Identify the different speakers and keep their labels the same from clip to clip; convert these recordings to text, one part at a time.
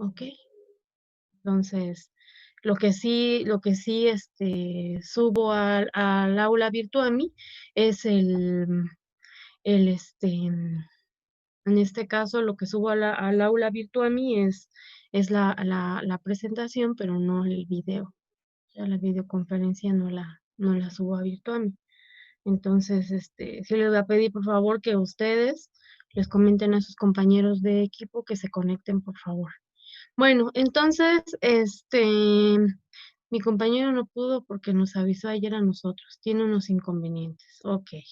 Speaker 1: ¿ok? Entonces, lo que sí, subo al aula Virtuami es el, en este caso, lo que subo al aula Virtuami es la presentación, pero no el video. Ya la videoconferencia no la subo a Virtuami. Entonces, sí les voy a pedir, por favor, que ustedes les comenten a sus compañeros de equipo que se conecten, por favor. Bueno, entonces, mi compañero no pudo porque nos avisó ayer a nosotros, tiene unos inconvenientes. Okey.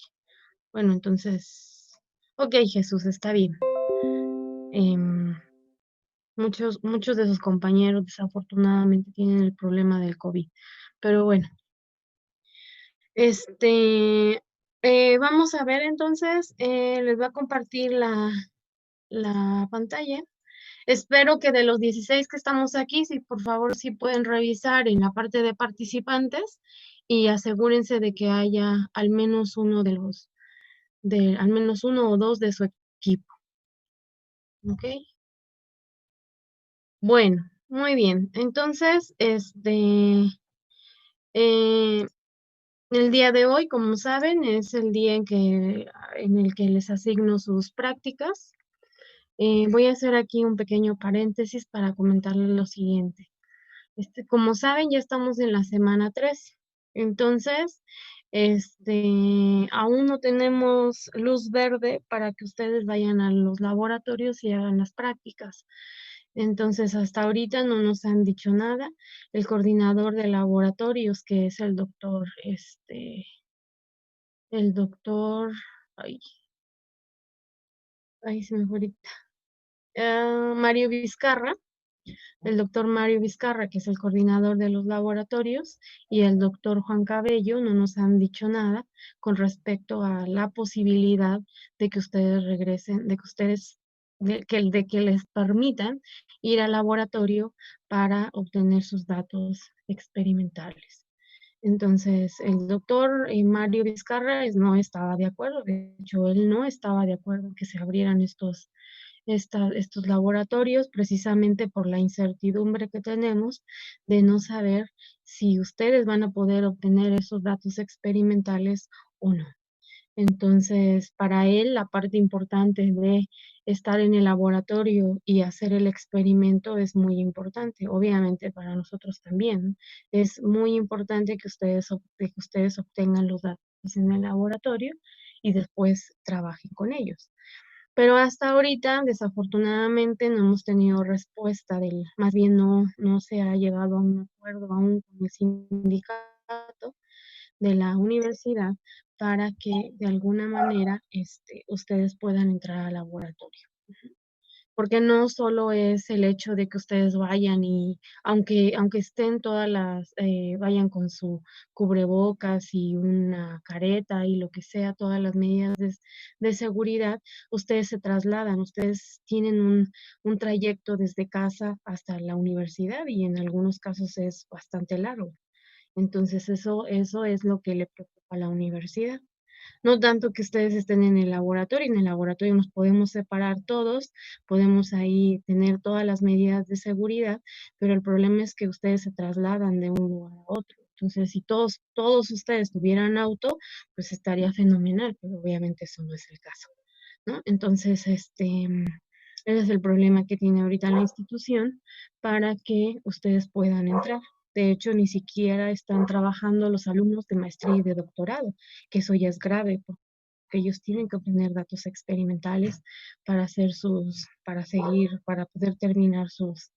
Speaker 1: Bueno, entonces, okey, Jesús, está bien. Em, muchos de sus compañeros desafortunadamente tienen el problema del COVID. Pero bueno, vamos a ver entonces, les voy a compartir la pantalla. Espero que de los 16 que estamos aquí, si por favor, si pueden revisar en la parte de participantes y asegúrense de que haya al menos uno o 2 de su equipo, ¿ok? Bueno, muy bien. Entonces, eh, el día de hoy, como saben, es el día en el que les asigno sus prácticas. Voy a hacer aquí un pequeño paréntesis para comentarles lo siguiente. Como saben, ya estamos en la semana 3. Entonces, aún no tenemos luz verde para que ustedes vayan a los laboratorios y hagan las prácticas. Entonces, hasta ahorita no nos han dicho nada. El coordinador de laboratorios, que es el doctor, ay, ay, se me fue ahorita, Mario Vizcarra, el doctor Mario Vizcarra, que es el coordinador de los laboratorios, y el doctor Juan Cabello no nos han dicho nada con respecto a la posibilidad de que ustedes regresen, de que les permitan ir al laboratorio para obtener sus datos experimentales. Entonces, el doctor Mario Vizcarra no estaba de acuerdo, de hecho, él no estaba de acuerdo en que se abrieran estos laboratorios, precisamente por la incertidumbre que tenemos de no saber si ustedes van a poder obtener esos datos experimentales o no. Entonces, para él, la parte importante de estar en el laboratorio y hacer el experimento es muy importante. Obviamente, para nosotros también, ¿no? Es muy importante que ustedes obtengan los datos en el laboratorio y después trabajen con ellos. Pero hasta ahorita, desafortunadamente, no hemos tenido respuesta más bien no se ha llegado a un acuerdo aún con el sindicato de la universidad para que de alguna manera, ustedes puedan entrar al laboratorio. Porque no solo es el hecho de que ustedes vayan y aunque estén vayan con su cubrebocas y una careta y lo que sea, todas las medidas de seguridad, ustedes se trasladan, ustedes tienen un trayecto desde casa hasta la universidad y en algunos casos es bastante largo. Entonces eso es lo que le preocupa a la universidad. No tanto que ustedes estén en el laboratorio nos podemos separar todos, podemos ahí tener todas las medidas de seguridad, pero el problema es que ustedes se trasladan de un lugar a otro. Entonces, si todos ustedes tuvieran auto, pues estaría fenomenal, pero obviamente eso no es el caso, ¿no? Entonces, ese es el problema que tiene ahorita la institución para que ustedes puedan entrar. De hecho, ni siquiera están trabajando los alumnos de maestría y de doctorado, que eso ya es grave, porque ellos tienen que obtener datos experimentales para poder terminar sus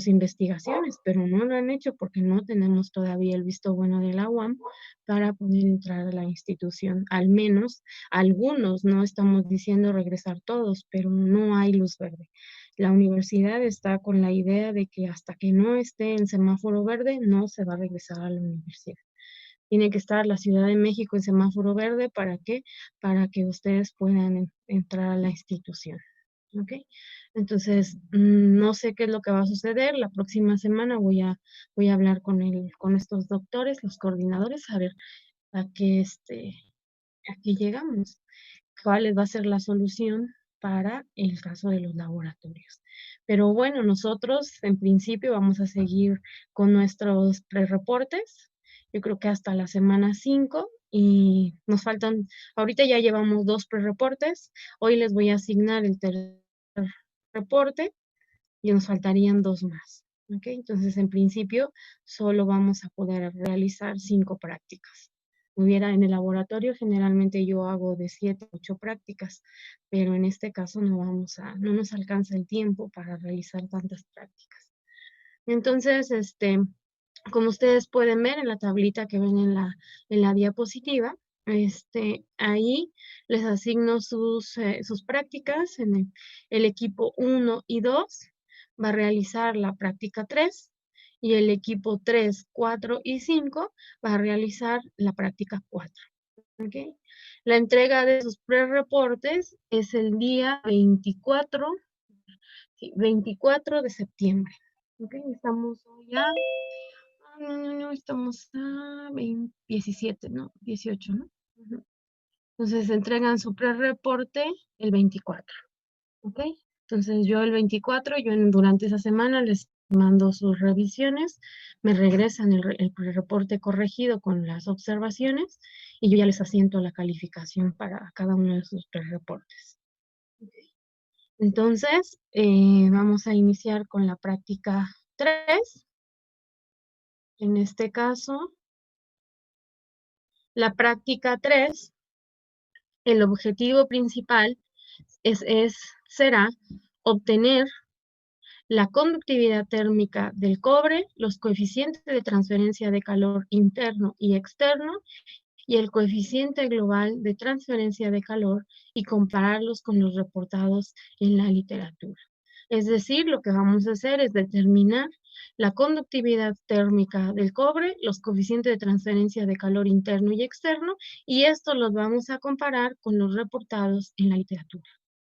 Speaker 1: investigaciones, pero no lo han hecho porque no tenemos todavía el visto bueno de la UAM para poder entrar a la institución. Al menos algunos, no estamos diciendo regresar todos, pero no hay luz verde. La universidad está con la idea de que hasta que no esté en semáforo verde, no se va a regresar a la universidad. Tiene que estar la Ciudad de México en semáforo verde, ¿para qué? Para que ustedes puedan entrar a la institución. ¿Ok? Entonces, no sé qué es lo que va a suceder. La próxima semana voy a hablar con estos doctores, los coordinadores, a ver a qué llegamos, cuál va a ser la solución para el caso de los laboratorios. Pero bueno, nosotros en principio vamos a seguir con nuestros prereportes, yo creo que hasta la semana 5 y nos faltan, ahorita ya llevamos 2 prereportes, hoy les voy a asignar el tercer reporte y nos faltarían 2 más, ¿ok? Entonces, en principio, solo vamos a poder realizar 5 prácticas. Hubiera en el laboratorio, generalmente yo hago de 7 a 8 prácticas, pero en este caso no nos alcanza el tiempo para realizar tantas prácticas. Entonces, como ustedes pueden ver en la tablita que ven en la diapositiva, ahí les asigno sus prácticas. En el equipo 1 y 2 va a realizar la práctica 3 y el equipo 3, 4 y 5 va a realizar la práctica 4. ¿Okay? La entrega de sus prereportes es el día 24 de septiembre. ¿Okay? Estamos hoy a estamos a 17, ¿no? 18, ¿no? Ujú. Entonces entregan su prereporte el 24, ¿ok? Entonces yo el 24, durante esa semana les mando sus revisiones, me regresan el prereporte corregido con las observaciones y yo ya les asiento la calificación para cada uno de sus prereportes. Entonces, vamos a iniciar con la práctica 3. En este caso, la práctica 3, el objetivo principal será obtener la conductividad térmica del cobre, los coeficientes de transferencia de calor interno y externo y el coeficiente global de transferencia de calor y compararlos con los reportados en la literatura. Es decir, lo que vamos a hacer es determinar la conductividad térmica del cobre, los coeficientes de transferencia de calor interno y externo, y esto los vamos a comparar con los reportados en la literatura.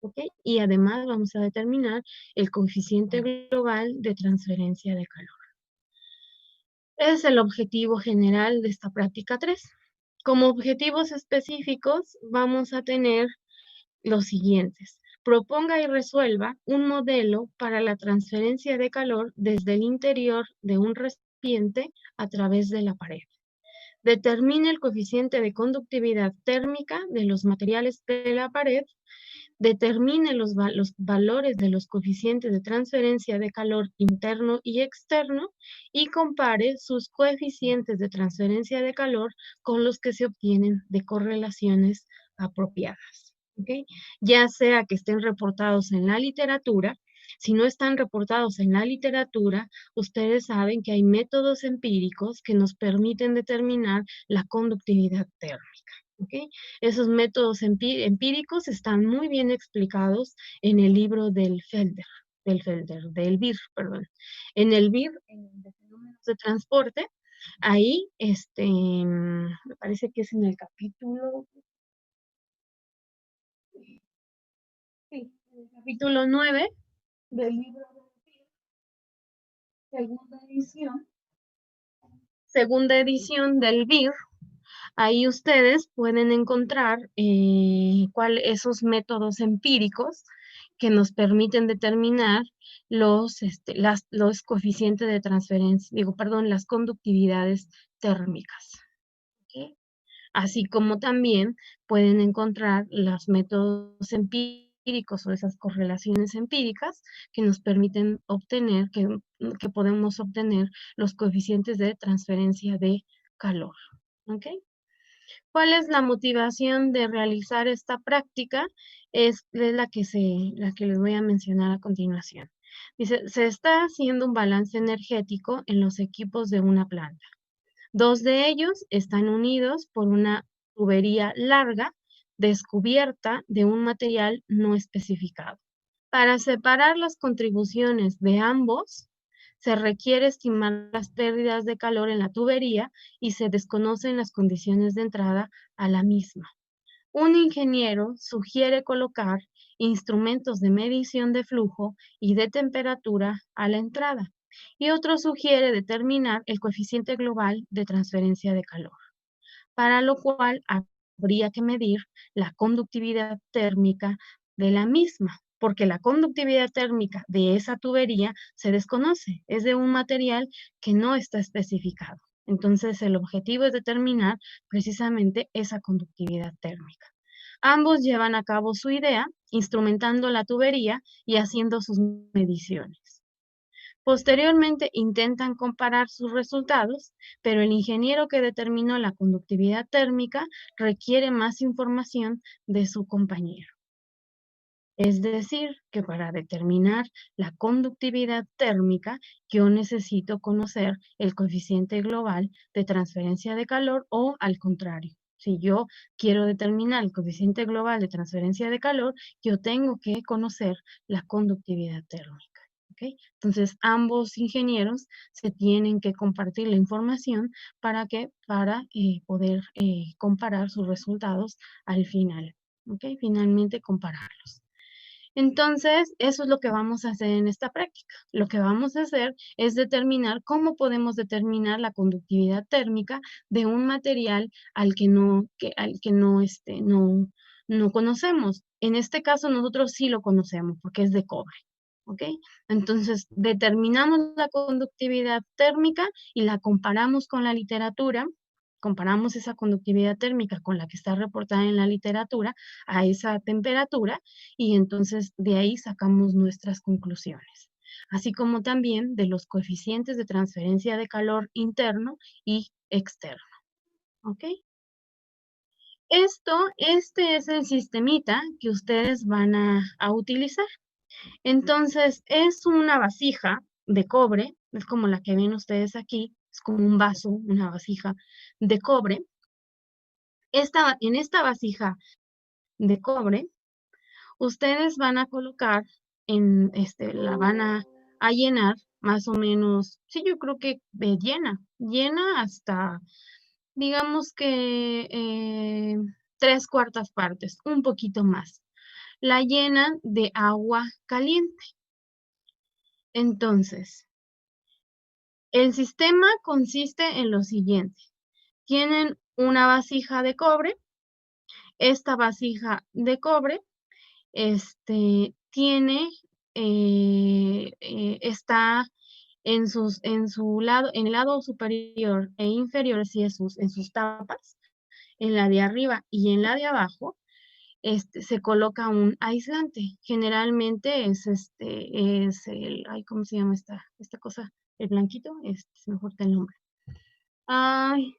Speaker 1: ¿Ok? Y además vamos a determinar el coeficiente global de transferencia de calor. Es el objetivo general de esta práctica 3. Como objetivos específicos vamos a tener los siguientes. Proponga y resuelva un modelo para la transferencia de calor desde el interior de un recipiente a través de la pared. Determine el coeficiente de conductividad térmica de los materiales de la pared. Determine los valores de los coeficientes de transferencia de calor interno y externo y compare sus coeficientes de transferencia de calor con los que se obtienen de correlaciones apropiadas. ¿Okay? Ya sea que estén reportados en la literatura, si no están reportados en la literatura, ustedes saben que hay métodos empíricos que nos permiten determinar la conductividad térmica. ¿Okay? Esos métodos empíricos están muy bien explicados en el libro del BIR, perdón. En el BIR, en el de fenómenos de transporte, ahí, me parece que es en el capítulo, sí, en el capítulo 9 del libro del BIR, segunda edición del BIR. Ahí ustedes pueden encontrar esos métodos empíricos que nos permiten determinar los coeficientes de transferencia, las conductividades térmicas. ¿Okay? Así como también pueden encontrar los métodos empíricos o esas correlaciones empíricas que nos permiten obtener, que podemos obtener los coeficientes de transferencia de calor. ¿Ok? ¿Cuál es la motivación de realizar esta práctica? Es la que les voy a mencionar a continuación. Dice, se está haciendo un balance energético en los equipos de una planta. 2 de ellos están unidos por una tubería larga descubierta de un material no especificado. Para separar las contribuciones de ambos, se requiere estimar las pérdidas de calor en la tubería y se desconocen las condiciones de entrada a la misma. Un ingeniero sugiere colocar instrumentos de medición de flujo y de temperatura a la entrada y otro sugiere determinar el coeficiente global de transferencia de calor, para lo cual habría que medir la conductividad térmica de la misma, porque la conductividad térmica de esa tubería se desconoce, es de un material que no está especificado. Entonces, el objetivo es determinar precisamente esa conductividad térmica. Ambos llevan a cabo su idea, instrumentando la tubería y haciendo sus mediciones. Posteriormente intentan comparar sus resultados, pero el ingeniero que determinó la conductividad térmica requiere más información de su compañero. Es decir, que para determinar la conductividad térmica, yo necesito conocer el coeficiente global de transferencia de calor o al contrario. Si yo quiero determinar el coeficiente global de transferencia de calor, yo tengo que conocer la conductividad térmica. ¿Okay? Entonces, ambos ingenieros se tienen que compartir la información para poder comparar sus resultados al final. ¿Okay? Finalmente compararlos. Entonces, eso es lo que vamos a hacer en esta práctica. Lo que vamos a hacer es determinar cómo podemos determinar la conductividad térmica de un material al que no conocemos. En este caso, nosotros sí lo conocemos porque es de cobre. ¿Ok? Entonces, determinamos la conductividad térmica y la comparamos con la literatura, comparamos esa conductividad térmica con la que está reportada en la literatura a esa temperatura y entonces de ahí sacamos nuestras conclusiones, así como también de los coeficientes de transferencia de calor interno y externo. ¿Ok? Este es el sistemita que ustedes van a utilizar. Entonces, es una vasija de cobre, es como la que ven ustedes aquí, es como un vaso, una vasija de cobre. En esta vasija de cobre, ustedes van a colocar la van a llenar más o menos, sí, yo creo que llena hasta, digamos que 3/4 partes, un poquito más. La llenan de agua caliente. Entonces, el sistema consiste en lo siguiente. Tienen una vasija de cobre. Esta vasija de cobre está en en el lado superior e inferior, sí, en sus tapas, en la de arriba y en la de abajo, se coloca un aislante. Generalmente es ay, ¿cómo se llama esta cosa? El blanquito, se me corta el nombre. Ay,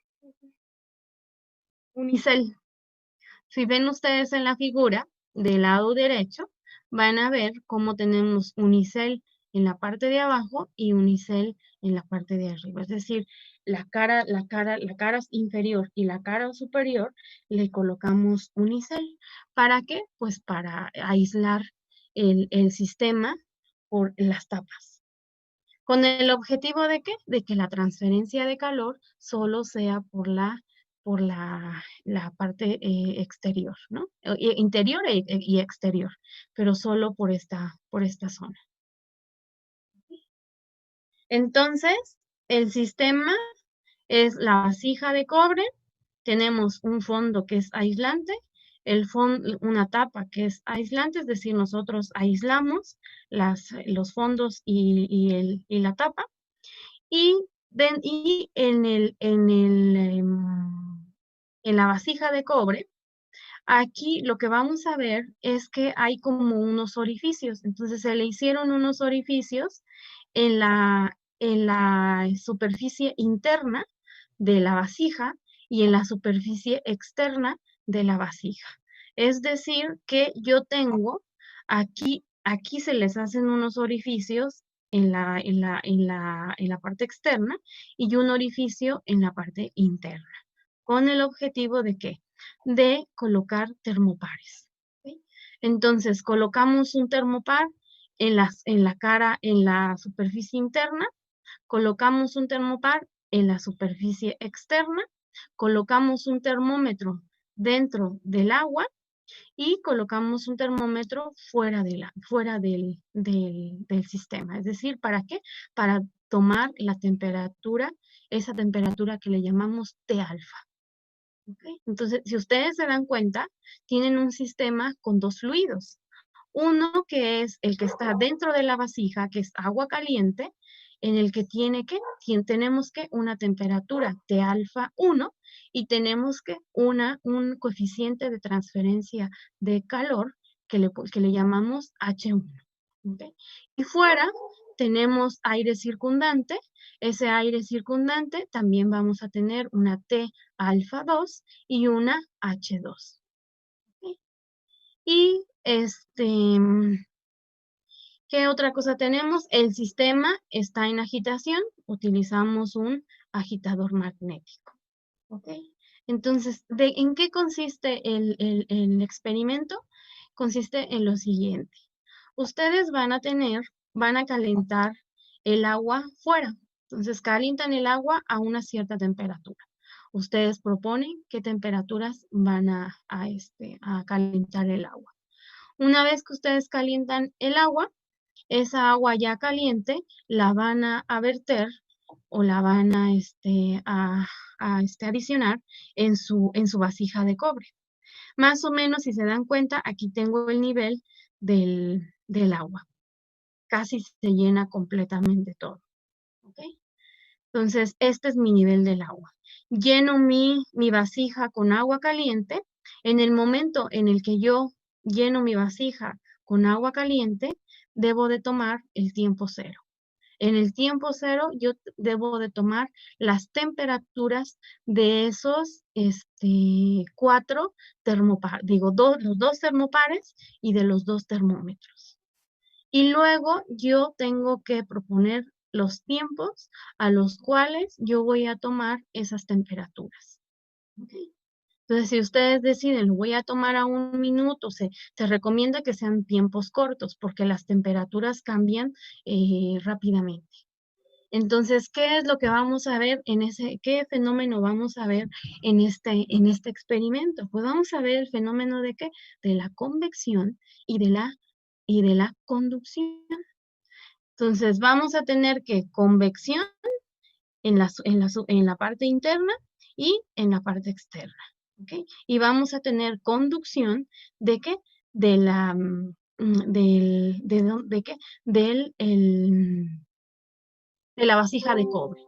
Speaker 1: unicel. Si ven ustedes en la figura del lado derecho, van a ver cómo tenemos unicel en la parte de abajo y unicel en la parte de arriba. Es decir, la cara inferior y la cara superior le colocamos unicel. ¿Para qué? Pues para aislar el sistema por las tapas. ¿Con el objetivo de qué? De que la transferencia de calor solo sea por la parte exterior, ¿no? Interior y exterior, pero solo por esta zona. Entonces, el sistema es la vasija de cobre, tenemos un fondo que es aislante, una tapa que es aislante, es decir, nosotros aislamos los fondos y la tapa, y en la vasija de cobre, aquí lo que vamos a ver es que hay como unos orificios. Entonces se le hicieron unos orificios en la superficie interna de la vasija y en la superficie externa de la vasija. Es decir, que yo tengo aquí se les hacen unos orificios en la parte externa y un orificio en la parte interna, con el objetivo de ¿qué? De colocar termopares. ¿Sí? Entonces, colocamos un termopar en la superficie interna, colocamos un termopar en la superficie externa, colocamos un termómetro dentro del agua y colocamos un termómetro fuera del sistema. Es decir, ¿para qué? Para tomar la temperatura, esa temperatura que le llamamos T alfa. ¿Okay? Entonces, si ustedes se dan cuenta, tienen un sistema con dos fluidos. Uno que es el que está dentro de la vasija, que es agua caliente, en el que tenemos que una temperatura de alfa 1 y tenemos que un coeficiente de transferencia de calor que le llamamos H1. ¿Okay? Y fuera tenemos aire circundante. Ese aire circundante también vamos a tener una T alfa 2 y una H2. ¿Okay? Y ¿qué otra cosa tenemos? El sistema está en agitación, utilizamos un agitador magnético. ¿Ok? Entonces, ¿en qué consiste el experimento? Consiste en lo siguiente. Ustedes van a calentar el agua fuera. Entonces, calientan el agua a una cierta temperatura. Ustedes proponen qué temperaturas van a calentar el agua. Una vez que ustedes calientan el agua, esa agua ya caliente la van a verter o la van a adicionar en su vasija de cobre. Más o menos, si se dan cuenta, aquí tengo el nivel del agua. Casi se llena completamente todo. ¿Ok? Entonces, este es mi nivel del agua. Lleno mi vasija con agua caliente. En el momento en el que yo lleno mi vasija con agua caliente, debo de tomar el tiempo cero. En el tiempo cero, yo debo de tomar las temperaturas de esos los dos termopares y de los dos termómetros. Y luego yo tengo que proponer los tiempos a los cuales yo voy a tomar esas temperaturas. ¿Okay? Entonces, si ustedes deciden, lo voy a tomar a 1 minuto, se recomienda que sean tiempos cortos porque las temperaturas cambian rápidamente. Entonces, ¿qué es lo que vamos a ver qué fenómeno vamos a ver en este experimento? Pues vamos a ver el fenómeno de ¿qué? De la convección y de la conducción. Entonces, vamos a tener que convección en la parte interna y en la parte externa. ¿Okay? Y vamos a tener conducción ¿de qué? De la, ¿de qué? De la vasija de cobre.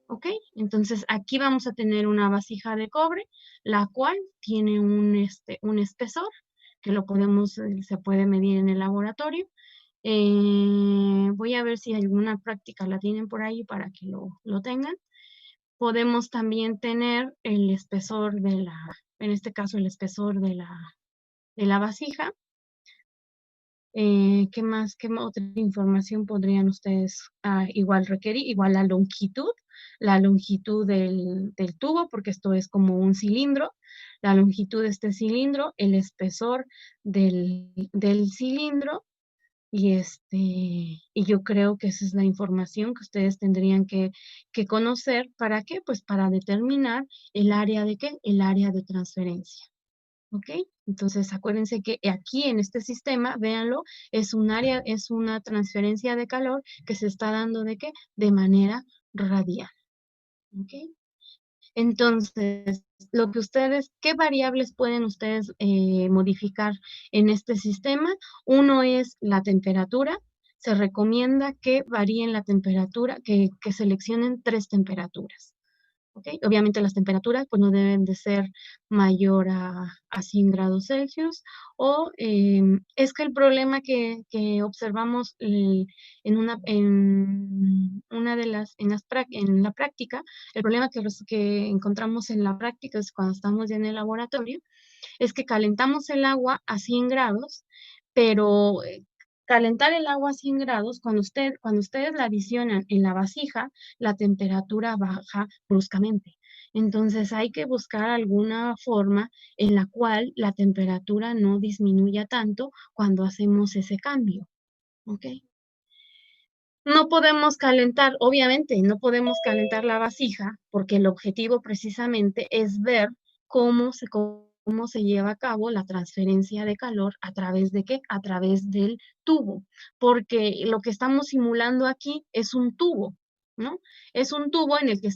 Speaker 1: ¿Ok? Entonces aquí vamos a tener una vasija de cobre, la cual tiene un espesor que se puede medir en el laboratorio. Voy a ver si alguna práctica la tienen por ahí para que lo tengan. Podemos también tener el espesor en este caso el espesor de la vasija. ¿Qué otra información podrían ustedes igual requerir? Igual la longitud del tubo, porque esto es como un cilindro, la longitud de este cilindro, el espesor del cilindro, y yo creo que esa es la información que ustedes tendrían que conocer. ¿Para qué? Pues para determinar el área de ¿qué? El área de transferencia. ¿Ok? Entonces, acuérdense que aquí en este sistema, véanlo, es una transferencia de calor que se está dando ¿de qué? De manera radial. ¿Ok? Entonces, ¿qué variables pueden ustedes modificar en este sistema? Uno es la temperatura. Se recomienda que varíen la temperatura, que seleccionen 3 temperaturas. ¿Okay? Obviamente las temperaturas pues no deben de ser mayor a 100 grados Celsius es que el problema que observamos en la práctica, el problema que encontramos en la práctica es cuando estamos ya en el laboratorio, es que calentamos el agua a 100 grados, pero calentar el agua a 100 grados, cuando ustedes la adicionan en la vasija, la temperatura baja bruscamente. Entonces hay que buscar alguna forma en la cual la temperatura no disminuya tanto cuando hacemos ese cambio. ¿Ok? No podemos calentar, obviamente, no podemos calentar la vasija porque el objetivo precisamente es ver cómo se lleva a cabo la transferencia de calor a través de ¿qué? A través del tubo, porque lo que estamos simulando aquí es un tubo, ¿no? Es un tubo en el que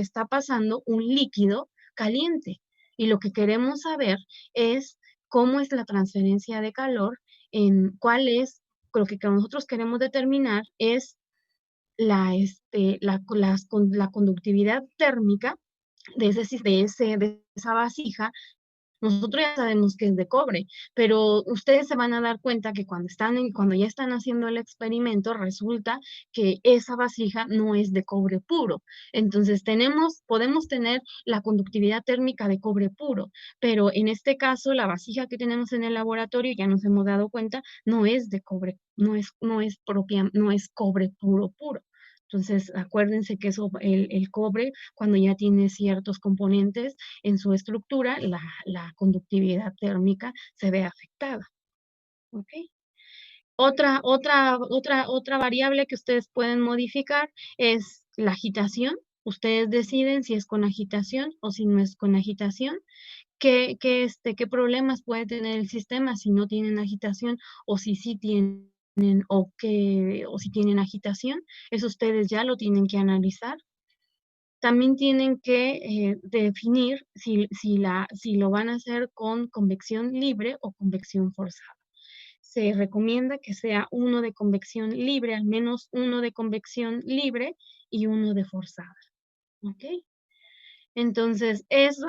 Speaker 1: está pasando un líquido caliente y lo que queremos saber es cómo es la transferencia de calor en cuál es lo que nosotros queremos determinar es la conductividad térmica de esa vasija. Nosotros ya sabemos que es de cobre, pero ustedes se van a dar cuenta que cuando ya están haciendo el experimento, resulta que esa vasija no es de cobre puro. Entonces podemos tener la conductividad térmica de cobre puro, pero en este caso la vasija que tenemos en el laboratorio, ya nos hemos dado cuenta, no es de cobre, no es cobre puro puro. Entonces, acuérdense que el cobre, cuando ya tiene ciertos componentes en su estructura, la conductividad térmica se ve afectada. ¿Ok? Otra variable que ustedes pueden modificar es la agitación. Ustedes deciden si es con agitación o si no es con agitación. ¿Qué problemas puede tener el sistema si no tienen agitación o si sí tienen o si tienen agitación? Eso ustedes ya lo tienen que analizar. También tienen que definir si lo van a hacer con convección libre o convección forzada. Se recomienda que sea uno de convección libre, al menos uno de convección libre y uno de forzada. ¿Ok? Entonces, ese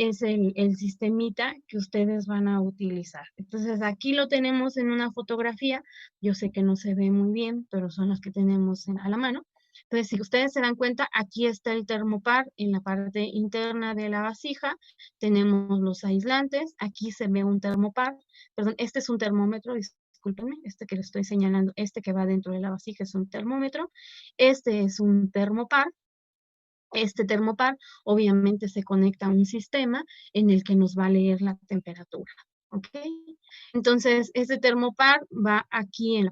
Speaker 1: es el sistemita que ustedes van a utilizar. Entonces, aquí lo tenemos en una fotografía. Yo sé que no se ve muy bien, pero son las que tenemos a la mano. Entonces, si ustedes se dan cuenta, aquí está el termopar en la parte interna de la vasija. Tenemos los aislantes. Aquí se ve un termopar. Perdón, este es un termómetro, discúlpenme, este que le estoy señalando, este que va dentro de la vasija es un termómetro. Este es un termopar. Este termopar obviamente se conecta a un sistema en el que nos va a leer la temperatura. ¿Ok? Entonces, este termopar va aquí en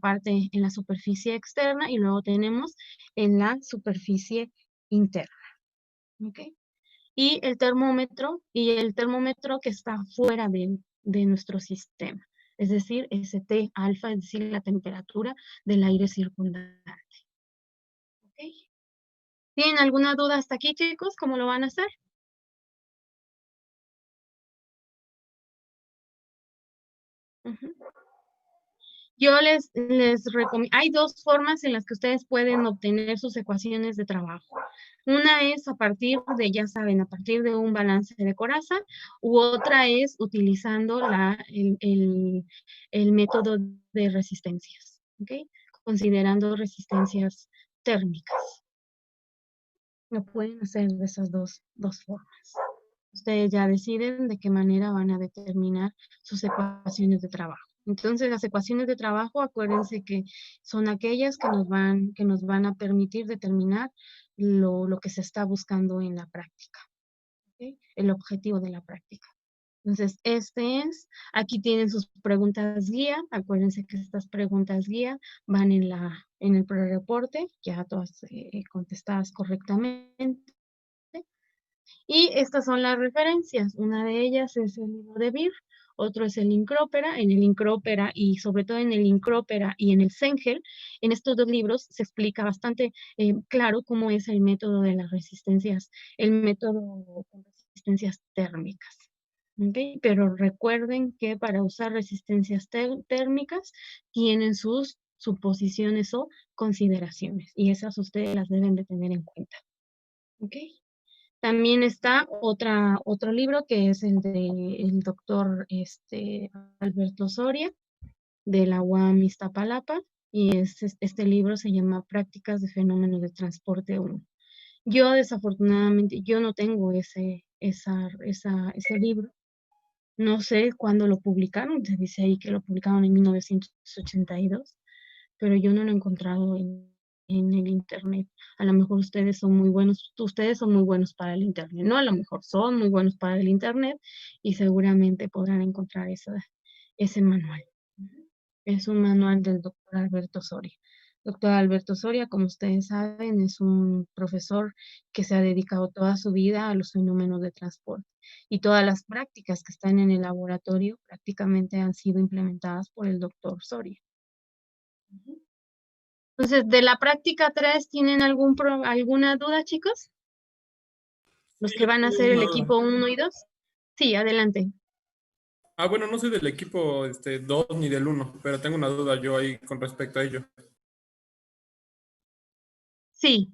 Speaker 1: la superficie externa y luego tenemos en la superficie interna. ¿Ok? Y el termómetro que está fuera de nuestro sistema. Es decir, ese T alfa, es decir, la temperatura del aire circundante. ¿Ok? ¿Tienen alguna duda hasta aquí, chicos? ¿Cómo lo van a hacer? Ujú. Yo les recomiendo, hay dos formas en las que ustedes pueden obtener sus ecuaciones de trabajo. Una es a partir de, ya saben, a partir de un balance de coraza, u otra es utilizando el método de resistencias, ¿ok? Considerando resistencias térmicas. Lo pueden hacer de esas dos formas. Ustedes ya deciden de qué manera van a determinar sus ecuaciones de trabajo. Entonces, las ecuaciones de trabajo, acuérdense que son aquellas que nos van a permitir determinar lo que se está buscando en la práctica, ¿ok? El objetivo de la práctica. Entonces, aquí tienen sus preguntas guía. Acuérdense que estas preguntas guía van en el prereporte, ya todas contestadas correctamente. Y estas son las referencias. Una de ellas es el libro de Beer, otro es el Incrópera. En el Incrópera y sobre todo en el Incrópera y en el Sengel, en estos dos libros se explica bastante claro cómo es el método de las resistencias, el método con resistencias térmicas. ¿Okay? Pero recuerden que para usar resistencias térmicas tienen sus suposiciones o consideraciones y esas ustedes las deben de tener en cuenta. ¿Ok? También está otro libro que es el del doctor Alberto Soria, de la UAM Iztapalapa, y este libro se llama Prácticas de Fenómenos de Transporte 1. Yo desafortunadamente, yo no tengo ese libro. No sé cuándo lo publicaron, se dice ahí que lo publicaron en 1982, pero yo no lo he encontrado en el internet. A lo mejor ustedes son muy buenos para el internet, ¿no? A lo mejor son muy buenos para el internet y seguramente podrán encontrar ese manual. Es un manual del doctor Alberto Soria. Doctor Alberto Soria, como ustedes saben, es un profesor que se ha dedicado toda su vida a los fenómenos de transporte y todas las prácticas que están en el laboratorio prácticamente han sido implementadas por el doctor Soria. Entonces, de la práctica 3, ¿tienen alguna duda, chicos? Los que van a hacer el equipo 1 y 2. Sí, adelante.
Speaker 2: Bueno, no soy del equipo 2 ni del 1, pero tengo una duda yo ahí con respecto a ello.
Speaker 1: Sí.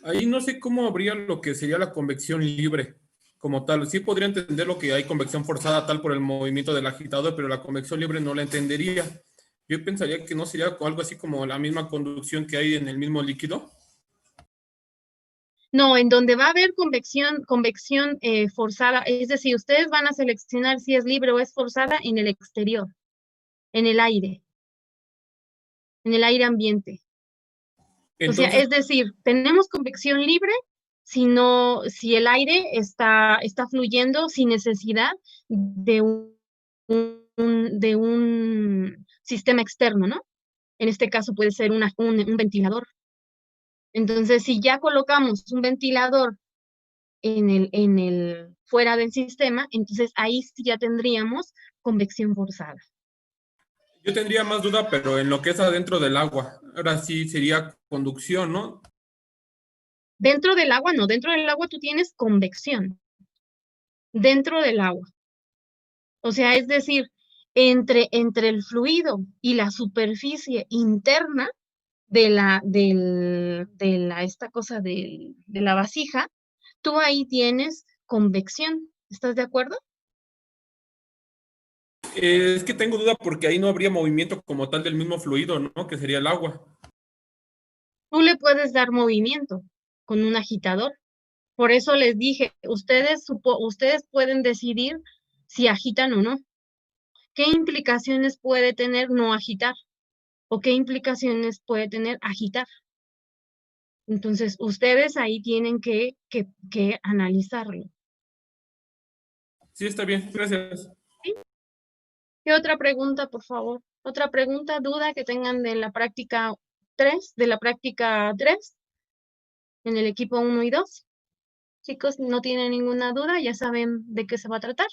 Speaker 2: Ahí no sé cómo habría lo que sería la convección libre como tal. Sí podría entender lo que hay convección forzada tal por el movimiento del agitador, pero la convección libre no la entendería. Yo pensaría que no sería algo así como la misma conducción que hay en el mismo líquido.
Speaker 1: No, en donde va a haber convección forzada, es decir, ustedes van a seleccionar si es libre o es forzada en el exterior, en en el aire ambiente. O sea,
Speaker 2: Entonces,
Speaker 1: es decir, tenemos convección libre si no, si el aire está fluyendo sin necesidad de de un sistema externo, ¿no? En este caso puede ser un ventilador. Entonces, si ya colocamos un ventilador en el fuera del sistema, entonces ahí sí ya tendríamos convección forzada.
Speaker 2: yo tendría más duda, pero en lo que es adentro del agua. Ahora sí sería conducción, ¿no?
Speaker 1: Dentro del agua, no, dentro del agua tú tienes convección, dentro del agua. O sea, es decir, entre el fluido y la superficie interna esta cosa de la vasija, tú ahí tienes convección. ¿Estás de acuerdo?
Speaker 2: Es que tengo duda porque ahí no habría movimiento como tal del mismo fluido, ¿no? Que sería el agua.
Speaker 1: Tú le puedes dar movimiento con un agitador. Por eso les dije, ustedes pueden decidir si agitan o no. ¿Qué implicaciones puede tener no agitar? ¿O qué implicaciones puede tener agitar? Entonces, ustedes ahí tienen que analizarlo.
Speaker 2: Sí, está bien, gracias.
Speaker 1: ¿Sí? ¿Qué otra pregunta, por favor? ¿Otra pregunta, duda que tengan de la práctica 3, de la práctica 3 en el equipo 1 y 2? Chicos, no tienen ninguna duda, ya saben de qué se va a tratar.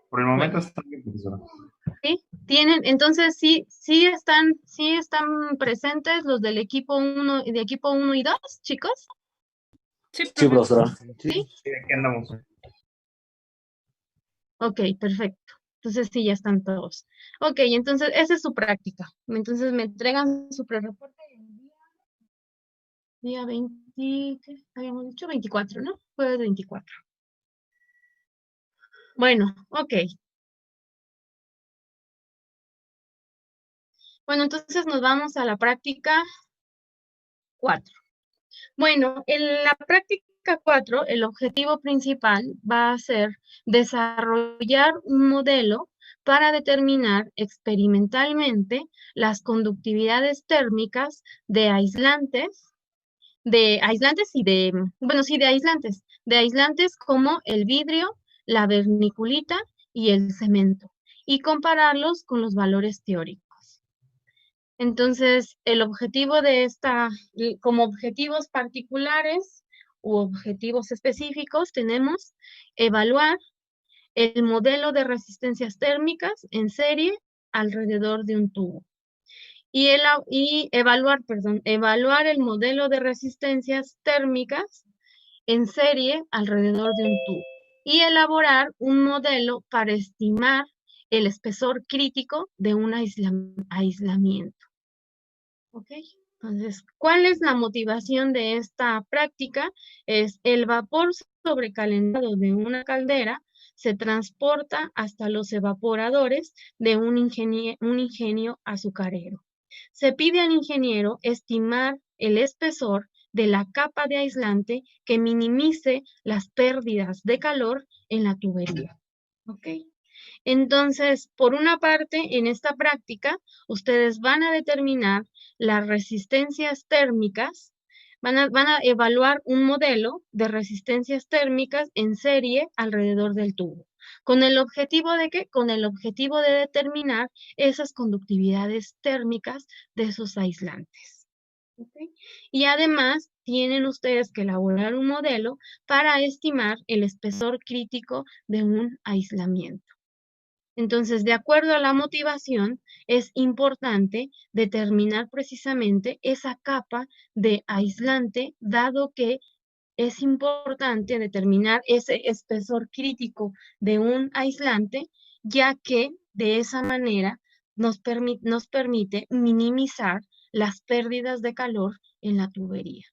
Speaker 3: Por el
Speaker 1: Bueno,
Speaker 3: momento está bien, profesora.
Speaker 1: ¿sí? Entonces sí están presentes los del equipo 1, de equipo 1 y 2, chicos.
Speaker 4: Sí,
Speaker 3: Sí,
Speaker 4: profe.
Speaker 3: profesora.
Speaker 1: ¿Sí?
Speaker 3: Sí, aquí andamos.
Speaker 1: Ok, perfecto. Entonces sí, ya están todos. Ok, entonces esa es su práctica. Entonces me entregan su pre-reporte el día 20, ¿qué habíamos dicho? 24, ¿no? Jueves 24. Bueno, ok. Bueno, entonces nos vamos a la práctica 4. Bueno, en la práctica 4, el objetivo principal va a ser desarrollar un modelo para determinar experimentalmente las conductividades térmicas de aislantes y de, bueno, sí, de aislantes como el vidrio, la vermiculita y el cemento, y compararlos con los valores teóricos. Entonces, el objetivo de como objetivos particulares u objetivos específicos, tenemos evaluar el modelo de resistencias térmicas en serie alrededor de un tubo. Y evaluar el modelo de resistencias térmicas en serie alrededor de un tubo. Y elaborar un modelo para estimar el espesor crítico de un aislamiento. ¿Ok? Entonces, ¿cuál es la motivación de esta práctica? Es el vapor sobrecalentado de una caldera se transporta hasta los evaporadores de un ingenio azucarero. Se pide al ingeniero estimar el espesor de la capa de aislante que minimice las pérdidas de calor en la tubería. ¿Ok? Entonces, por una parte, en esta práctica, ustedes van a determinar las resistencias térmicas, van a evaluar un modelo de resistencias térmicas en serie alrededor del tubo. ¿Con el objetivo de qué? Con el objetivo de determinar esas conductividades térmicas de esos aislantes. ¿Okay? Y además, tienen ustedes que elaborar un modelo para estimar el espesor crítico de un aislamiento. Entonces, de acuerdo a la motivación, es importante determinar precisamente esa capa de aislante, dado que es importante determinar ese espesor crítico de un aislante, ya que de esa manera nos permite minimizar las pérdidas de calor en la tubería.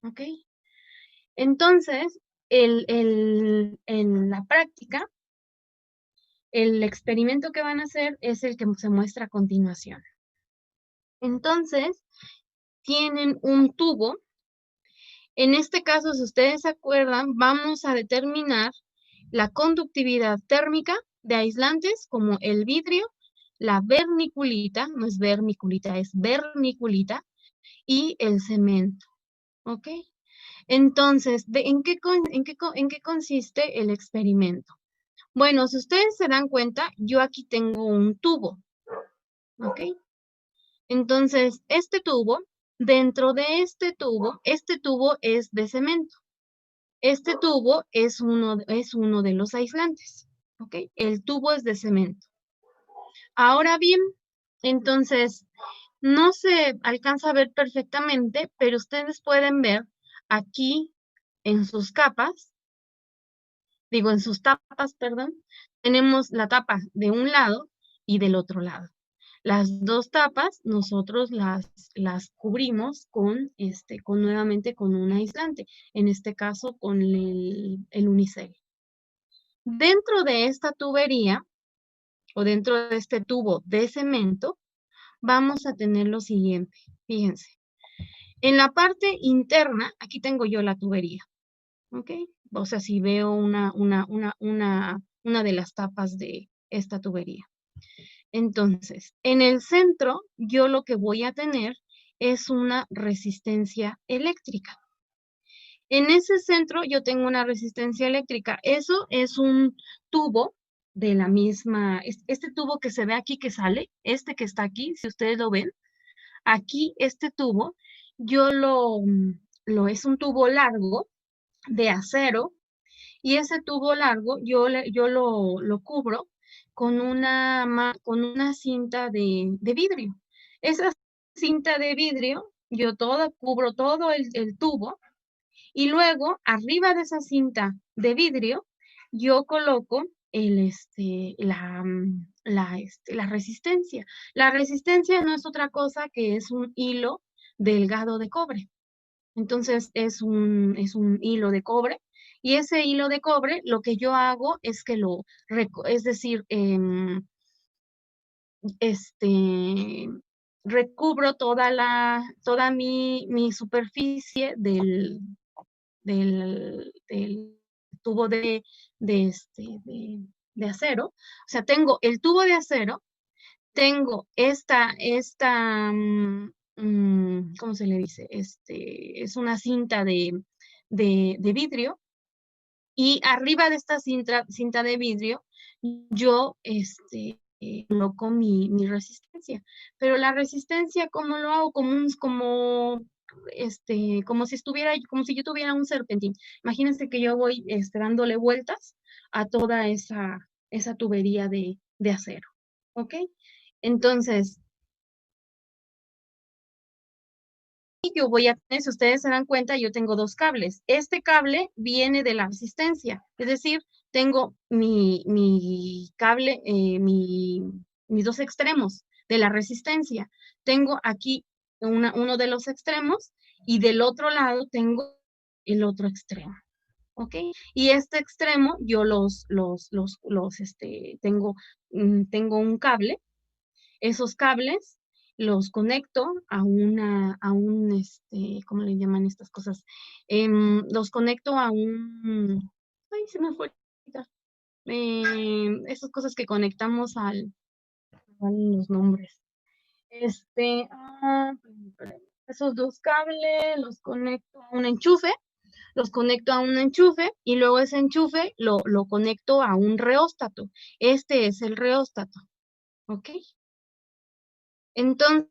Speaker 1: ¿Ok? Entonces, en la práctica, el experimento que van a hacer es el que se muestra a continuación. Entonces, tienen un tubo. En este caso, si ustedes se acuerdan, vamos a determinar la conductividad térmica de aislantes como el vidrio, la vermiculita, no es vermiculita, es vermiculita, y el cemento. ¿Ok? Entonces, ¿en qué consiste el experimento? Bueno, si ustedes se dan cuenta, yo aquí tengo un tubo. ¿Ok? Entonces, dentro de este tubo es de cemento. Este tubo es uno de los aislantes, ¿ok? El tubo es de cemento. Ahora bien, entonces, no se alcanza a ver perfectamente, pero ustedes pueden ver aquí en sus capas, en sus tapas, perdón, tenemos la tapa de un lado y del otro lado. Las dos tapas nosotros las cubrimos nuevamente con un aislante, en este caso con el unicel. Dentro de esta tubería o dentro de este tubo de cemento vamos a tener lo siguiente, fíjense. En la parte interna, aquí tengo yo la tubería, ¿ok? O sea, si veo una de las tapas de esta tubería. Entonces, en el centro, yo lo que voy a tener es una resistencia eléctrica. En ese centro yo tengo una resistencia eléctrica. Eso es un tubo de la misma, este tubo que se ve aquí que sale, este que está aquí, si ustedes lo ven, aquí este tubo, es un tubo largo de acero, y ese tubo largo yo lo cubro con una cinta de vidrio. Esa cinta de vidrio, yo cubro todo el tubo, y luego arriba de esa cinta de vidrio, yo coloco la resistencia. La resistencia no es otra cosa que es un hilo delgado de cobre. Entonces es un hilo de cobre, y ese hilo de cobre lo que yo hago es que recubro toda mi superficie del tubo de acero. O sea, tengo el tubo de acero, tengo ¿cómo se le dice? Es una cinta de vidrio, y arriba de esta cinta de vidrio, yo coloco mi resistencia. Pero la resistencia, ¿cómo lo hago? Como si yo tuviera un serpentín. Imagínense que yo voy dándole vueltas a toda esa tubería de acero. ¿Ok? Entonces, yo voy a tener, si ustedes se dan cuenta, yo tengo dos cables. Este cable viene de la resistencia, es decir, tengo mi cable, mis dos extremos de la resistencia. Tengo aquí uno de los extremos, y del otro lado tengo el otro extremo. ¿Ok? Y este extremo yo tengo un cable. Esos cables los conecto ¿cómo le llaman estas cosas? Los conecto ay, se me fue ahorita. Esas cosas que conectamos los nombres. Esos dos cables los conecto a un enchufe, y luego ese enchufe lo conecto a un reóstato. Este es el reóstato. ¿Ok? Entonces,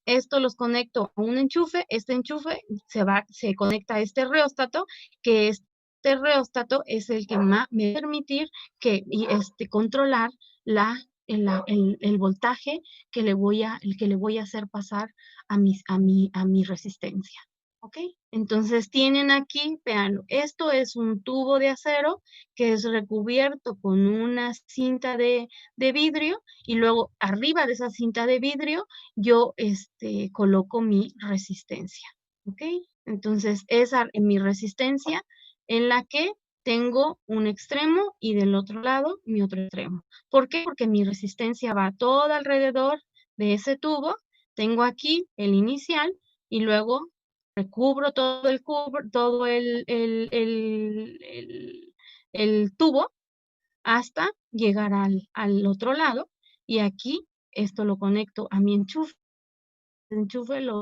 Speaker 1: esto los conecto a un enchufe. Este enchufe se conecta a este reóstato, que este reóstato es el que me va a permitir controlar el voltaje que le voy a hacer pasar a mi resistencia. ¿Ok? Entonces tienen aquí, veanlo, esto es un tubo de acero que es recubierto con una cinta de vidrio y luego arriba de esa cinta de vidrio yo coloco mi resistencia. ¿Ok? Entonces esa es mi resistencia en la que tengo un extremo y del otro lado mi otro extremo. ¿Por qué? Porque mi resistencia va todo alrededor de ese tubo. Tengo aquí el inicial y luego recubro todo el tubo hasta llegar al otro lado y aquí esto lo conecto a mi enchufe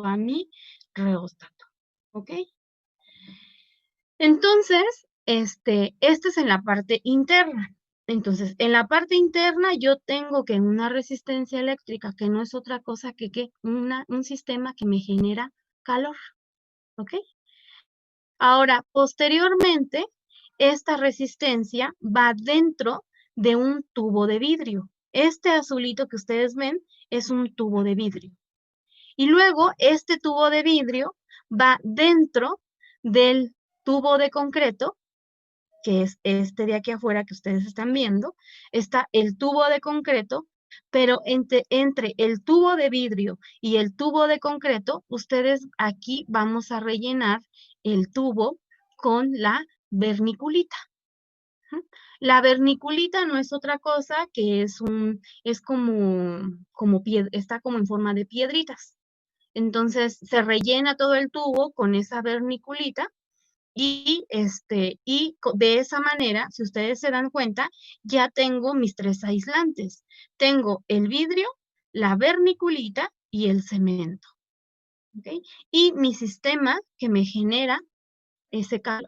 Speaker 1: a mi reóstato. ¿Ok? Entonces, esta es en la parte interna. Entonces, en la parte interna yo tengo que una resistencia eléctrica que no es otra cosa que un sistema que me genera calor. ¿Ok? Ahora, posteriormente, esta resistencia va dentro de un tubo de vidrio. Este azulito que ustedes ven es un tubo de vidrio. Y luego, este tubo de vidrio va dentro del tubo de concreto, que es este de aquí afuera que ustedes están viendo. Está el tubo de concreto, pero entre el tubo de vidrio y el tubo de concreto, ustedes aquí vamos a rellenar el tubo con la verniculita. La verniculita no es otra cosa que está como en forma de piedritas. Entonces se rellena todo el tubo con esa verniculita y de esa manera, si ustedes se dan cuenta, ya tengo mis tres aislantes. Tengo el vidrio, la verniculita y el cemento. ¿Ok? Y mi sistema que me genera ese calor.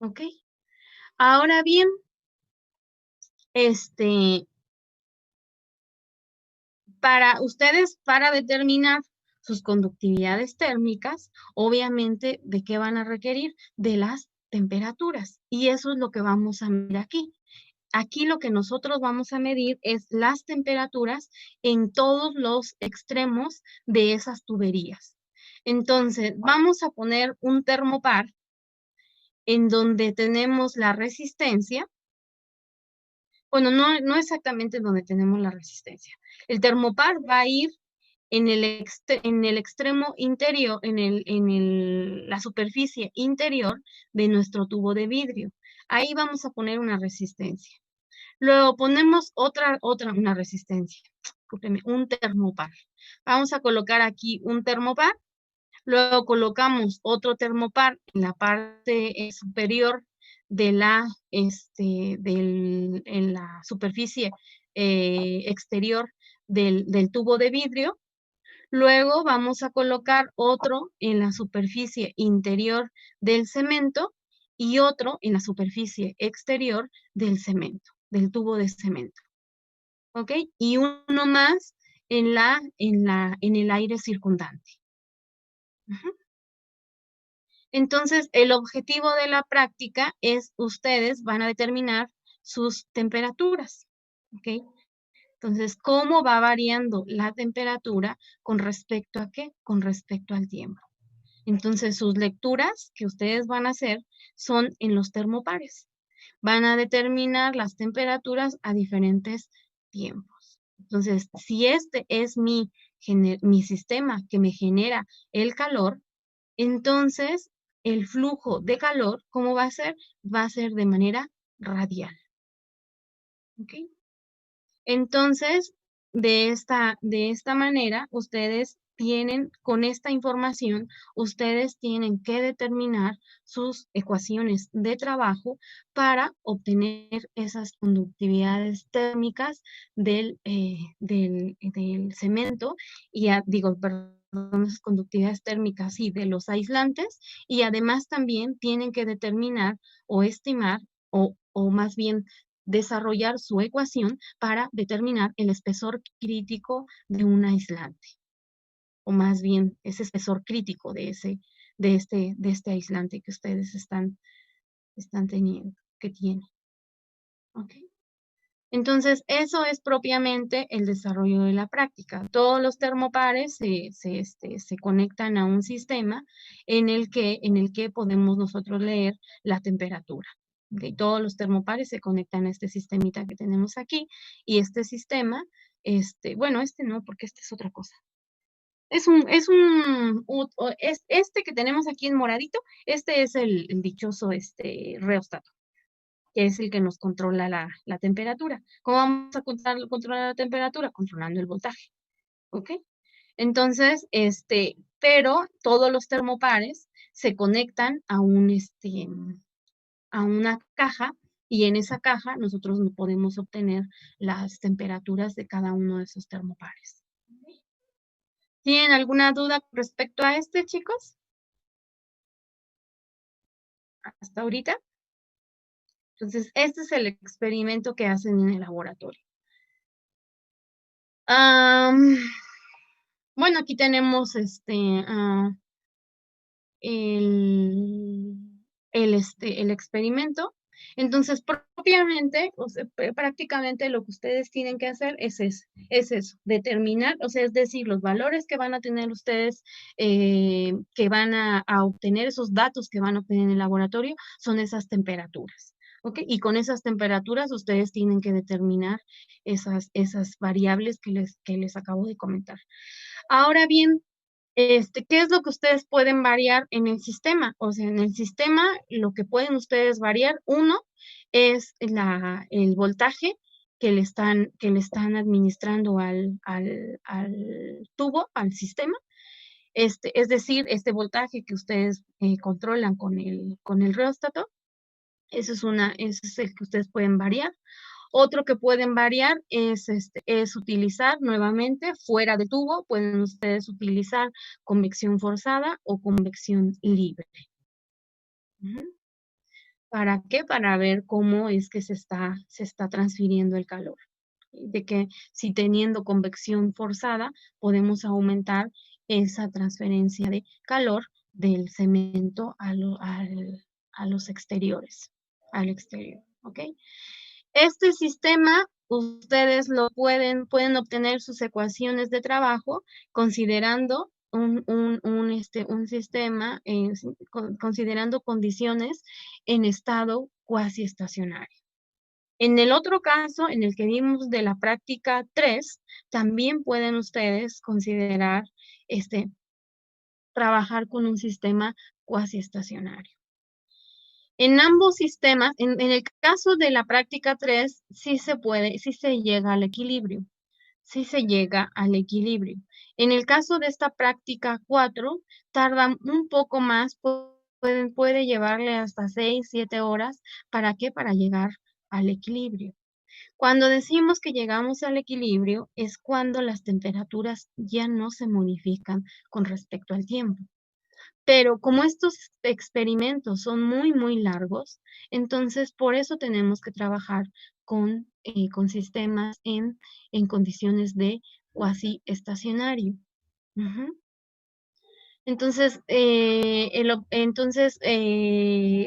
Speaker 1: ¿Ok? Ahora bien, para determinar sus conductividades térmicas, obviamente, ¿de qué van a requerir? De las temperaturas. Y eso es lo que vamos a medir aquí. Aquí lo que nosotros vamos a medir es las temperaturas en todos los extremos de esas tuberías. Entonces, vamos a poner un termopar en donde tenemos la resistencia. Bueno, no exactamente donde tenemos la resistencia. El termopar va a ir en el extremo interior, la superficie interior de nuestro tubo de vidrio. Ahí vamos a poner una resistencia. Luego ponemos una resistencia, discúlpeme, un termopar. Vamos a colocar aquí un termopar. Luego colocamos otro termopar en la parte superior en la superficie exterior del tubo de vidrio. Luego vamos a colocar otro en la superficie interior del cemento y otro en la superficie exterior del cemento, del tubo de cemento. ¿Ok? Y uno más en el aire circundante. Entonces, el objetivo de la práctica es ustedes van a determinar sus temperaturas. ¿Ok? Entonces, ¿cómo va variando la temperatura con respecto a qué? Con respecto al tiempo. Entonces, sus lecturas que ustedes van a hacer son en los termopares. Van a determinar las temperaturas a diferentes tiempos. Entonces, si este es mi sistema que me genera el calor, entonces el flujo de calor, ¿cómo va a ser? Va a ser de manera radial. ¿Ok? Entonces, de esta manera, ustedes con esta información, ustedes tienen que determinar sus ecuaciones de trabajo para obtener esas conductividades térmicas del cemento perdón, esas conductividades térmicas y de los aislantes, y además también tienen que determinar o estimar o más bien desarrollar su ecuación para determinar el espesor crítico de un aislante, o más bien ese espesor crítico de este aislante que ustedes están teniendo, que tiene. ¿Ok? Entonces, eso es propiamente el desarrollo de la práctica. Todos los termopares se conectan a un sistema en el que podemos nosotros leer la temperatura. ¿Ok? Todos los termopares se conectan a este sistemita que tenemos aquí, y este sistema, bueno, este no, porque este es otra cosa. Este que tenemos aquí en moradito, este es el dichoso reostato, que es el que nos controla la temperatura. ¿Cómo vamos a controlar la temperatura? Controlando el voltaje, ¿ok? Entonces, pero todos los termopares se conectan a a una caja, y en esa caja nosotros podemos obtener las temperaturas de cada uno de esos termopares. ¿Tienen alguna duda respecto a chicos? Hasta ahorita. Entonces, este es el experimento que hacen en el laboratorio. Bueno, aquí tenemos el experimento. Entonces, propiamente, o sea, prácticamente lo que ustedes tienen que hacer es eso, determinar, o sea, es decir, los valores que van a tener ustedes, que van a obtener, esos datos que van a obtener en el laboratorio, son esas temperaturas. ¿Ok? Y con esas temperaturas ustedes tienen que determinar esas variables que les acabo de comentar. Ahora bien, ¿qué es lo que ustedes pueden variar en el sistema? O sea, en el sistema lo que pueden ustedes variar, uno, es el voltaje que le están administrando al tubo, al sistema. Es decir, este voltaje que ustedes controlan con el reóstato, ese es el que ustedes pueden variar. Otro que pueden variar es utilizar nuevamente fuera de tubo, pueden ustedes utilizar convección forzada o convección libre. ¿Para qué? Para ver cómo es que se está transfiriendo el calor. De que si teniendo convección forzada podemos aumentar esa transferencia de calor del cemento a los exteriores, al exterior, ¿ok? Este sistema, ustedes lo pueden obtener sus ecuaciones de trabajo considerando un sistema, considerando condiciones en estado cuasi estacionario. En el otro caso, en el que vimos de la práctica 3, también pueden ustedes considerar trabajar con un sistema cuasi estacionario. En ambos sistemas, en el caso de la práctica 3, sí se llega al equilibrio. Sí se llega al equilibrio. En el caso de esta práctica 4, tarda un poco más, puede llevarle hasta 6, 7 horas. ¿Para qué? Para llegar al equilibrio. Cuando decimos que llegamos al equilibrio, es cuando las temperaturas ya no se modifican con respecto al tiempo. Pero como estos experimentos son muy, muy largos, entonces por eso tenemos que trabajar con sistemas en condiciones de cuasi estacionario. Entonces,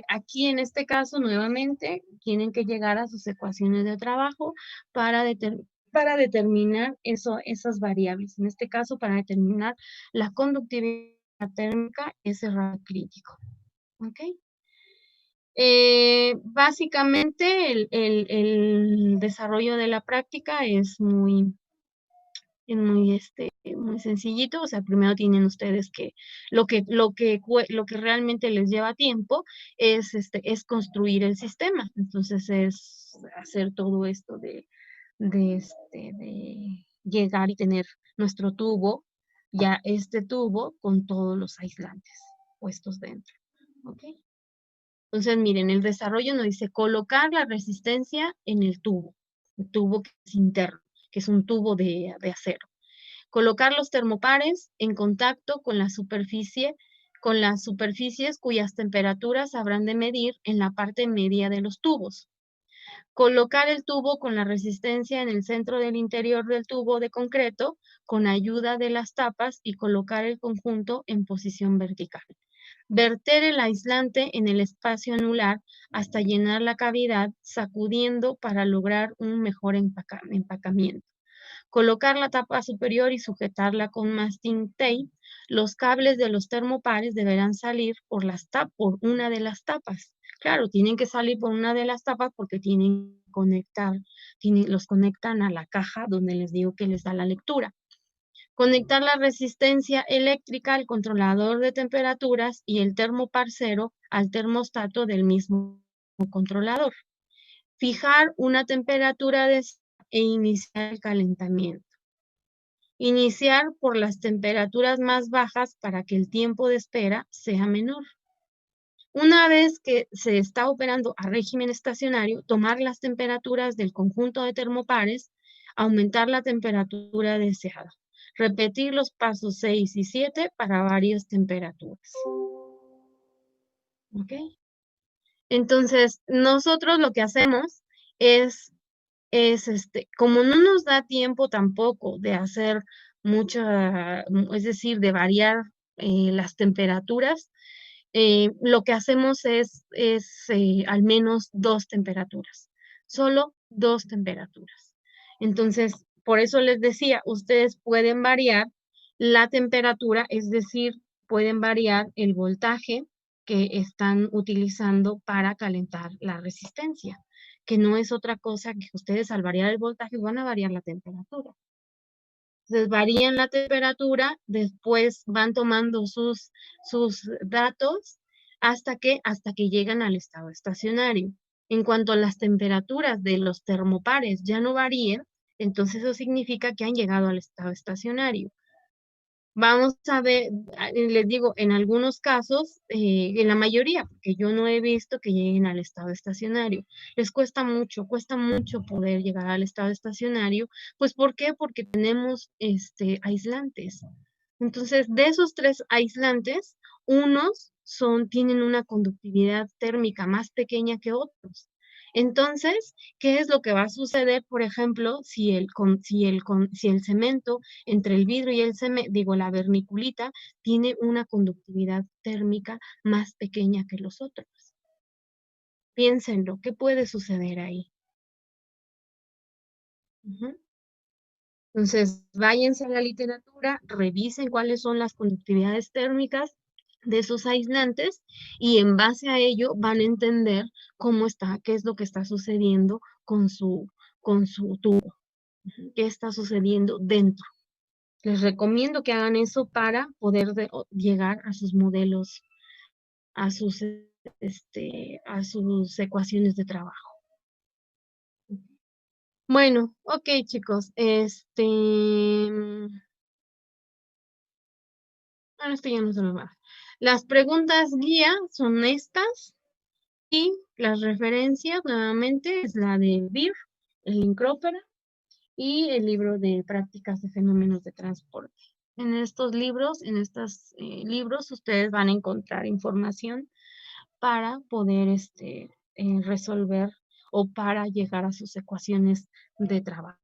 Speaker 1: aquí en este caso, nuevamente, tienen que llegar a sus ecuaciones de trabajo para determinar esas variables. En este caso, para determinar la conductividad térmica, ese radio crítico. ¿Ok? Básicamente, el desarrollo de la práctica es muy sencillito. O sea, primero tienen ustedes que lo que realmente les lleva tiempo es construir el sistema. Entonces es hacer todo esto de llegar y tener nuestro tubo, ya este tubo con todos los aislantes puestos dentro. ¿Ok? Entonces, miren, el desarrollo nos dice colocar la resistencia en el tubo que es interno, que es un tubo de acero. Colocar los termopares en contacto con las superficies cuyas temperaturas habrán de medir en la parte media de los tubos. Colocar el tubo con la resistencia en el centro del interior del tubo de concreto con ayuda de las tapas y colocar el conjunto en posición vertical. Verter el aislante en el espacio anular hasta llenar la cavidad, sacudiendo para lograr un mejor empacamiento. Colocar la tapa superior y sujetarla con masking tape. Los cables de los termopares deberán salir por una de las tapas. Claro, tienen que salir por una de las tapas porque tienen que conectar, los conectan a la caja donde les digo que les da la lectura. Conectar la resistencia eléctrica al controlador de temperaturas y el termopar 0 al termostato del mismo controlador. Fijar una temperatura e iniciar el calentamiento. Iniciar por las temperaturas más bajas para que el tiempo de espera sea menor. Una vez que se está operando a régimen estacionario, tomar las temperaturas del conjunto de termopares, aumentar la temperatura deseada. Repetir los pasos 6 y 7 para varias temperaturas. ¿Ok? Entonces, nosotros lo que hacemos es como no nos da tiempo tampoco de hacer es decir, de variar las temperaturas, lo que hacemos es al menos 2 temperaturas, solo 2 temperaturas. Entonces, por eso les decía, ustedes pueden variar la temperatura, es decir, pueden variar el voltaje que están utilizando para calentar la resistencia, que no es otra cosa que ustedes al variar el voltaje van a variar la temperatura. Entonces varían la temperatura, después van tomando sus datos hasta que llegan al estado estacionario. En cuanto a las temperaturas de los termopares ya no varíen, entonces eso significa que han llegado al estado estacionario. Vamos a ver, les digo, en algunos casos, en la mayoría, porque yo no he visto que lleguen al estado estacionario. Les cuesta mucho poder llegar al estado estacionario. Pues, ¿por qué? Porque tenemos aislantes. Entonces, de esos 3 aislantes, unos tienen una conductividad térmica más pequeña que otros. Entonces, ¿qué es lo que va a suceder, por ejemplo, si el cemento entre el vidrio y el cemento, la vermiculita, tiene una conductividad térmica más pequeña que los otros? Piénsenlo, ¿qué puede suceder ahí? Entonces, váyanse a la literatura, revisen cuáles son las conductividades térmicas de esos aislantes y en base a ello van a entender qué es lo que está sucediendo con su tubo, qué está sucediendo dentro. Les recomiendo que hagan eso para poder llegar a sus modelos, a sus ecuaciones de trabajo. Bueno, ok, chicos, esto ya no se lo va. Las preguntas guía son estas y las referencias nuevamente es la de BIR, el INCROPERA y el libro de prácticas de fenómenos de transporte. En estos libros, libros, ustedes van a encontrar información para poder resolver o para llegar a sus ecuaciones de trabajo.